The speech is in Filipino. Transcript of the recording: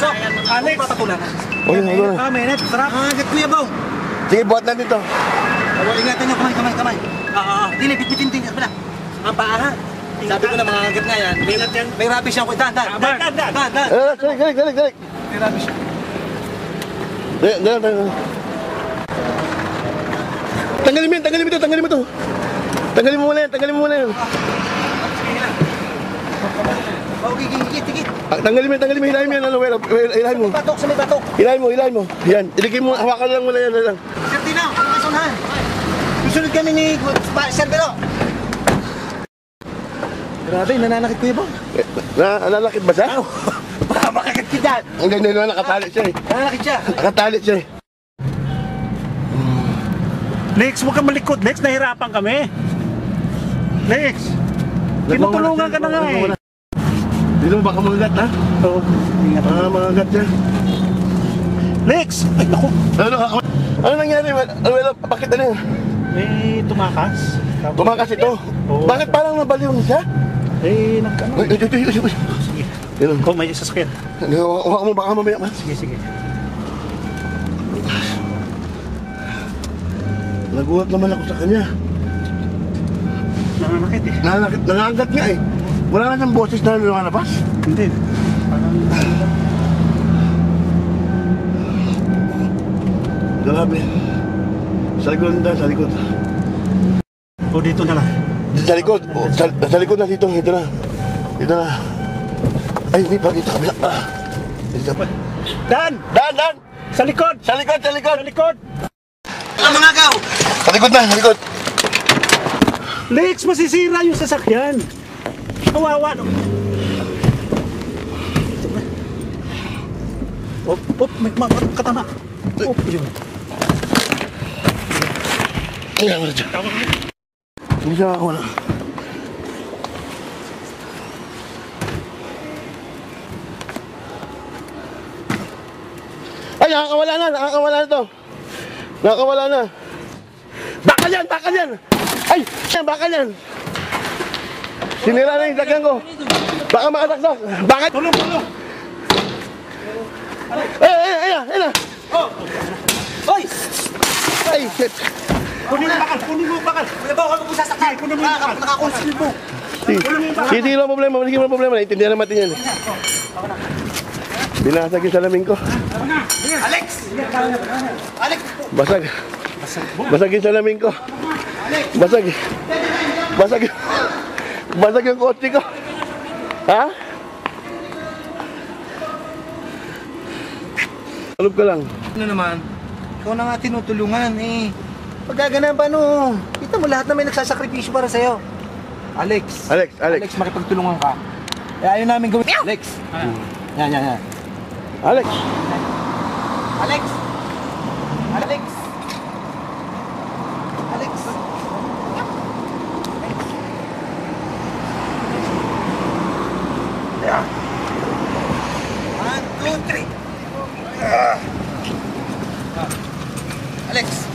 pasok. Alex. Patatulan. Mainit. Sarap. Agad Kuya Bong. Sige, buhat na dito. Ingatan nyo, kamay. Dili, bitbitin din. Ang paa ha. Sabi ko na mga agad nga yan. May rubbish yan. Dan. Galing. May rubbish yan. Dali. Tanggalin mo ito. Tanggalin mo muna yan. Okay, higit. Tanggalin mo, hilahin mo yan. Hilahin mo. Sa may batok. Hilahin mo. Yan, iligay mo, hawakan lang muna yan. Sir Tino, kasunahan. Susunod kami ni Sir Bero. Grabe, nananakit Kuya Bong. Nananakit ba siya? Baka makakit ka dyan. Hindi, nakatali siya eh. Nananakit siya. Nakatali siya eh. Lex, huwag kang malikot. Lex, nahirapan kami. Lex, tinutulungan ka na nga eh. Dito baka mangagat ha? Oo. Mangagat siya. Lex! Ay, naku. Ano nangyari? Bakit ano yun? May tumakas. Tumakas ito? Oo. Bakit parang nabaliw siya? Nagkano. Uy. Sige. Ganun. Kung may sasakyan. Huwag mo, baka mamaya man. Sige. Nagulat naman ako sa kanya. Nananakit eh. Nangangagat nga eh. Wala na siyang boses na lumalabas. Hindi. Parang... Grabe. Sa likod. O, dito na lang. Sa likod. Sa likod na dito. Dito na. Ay, hindi pa. Dito kabila. Dito pa. Dan! Sa likod! Sa likod. Ang mga gaw. Sa likod. Lex, masisira yung sasakyan. Kawawa, no? May katama. Yun. Kaya mo na dyan. Hindi siya ako na. Ay, nakakawala na. Nakakawala na. Bakal yan! Ay, bakal yan! Sinira na yung sakyan ko. Baka makasaksak. Bakit? Tulong! Ay na! Hoy! Ay, shit! Kunin mo bakal! Kuya Bong, huwag mo sasakay. Kunin mo yung bakal! Nakakonsil mo. Hindi lang problema. Naintindihan naman natin yan. Binasag yung salamin ko. Alex! Basag yung salamin ko. Basag yung kotse ko. Ha? Alop ka lang. Ano naman? Ikaw na nga tinutulungan eh. Pagkaganan pa no. Kita mo lahat na may nagsasakripisyo para sa'yo. Alex, makipagtulungan ka. Eh ayaw namin gawin. Alex! Yan. Alex! Yeah. 1, 2, 3. Alex!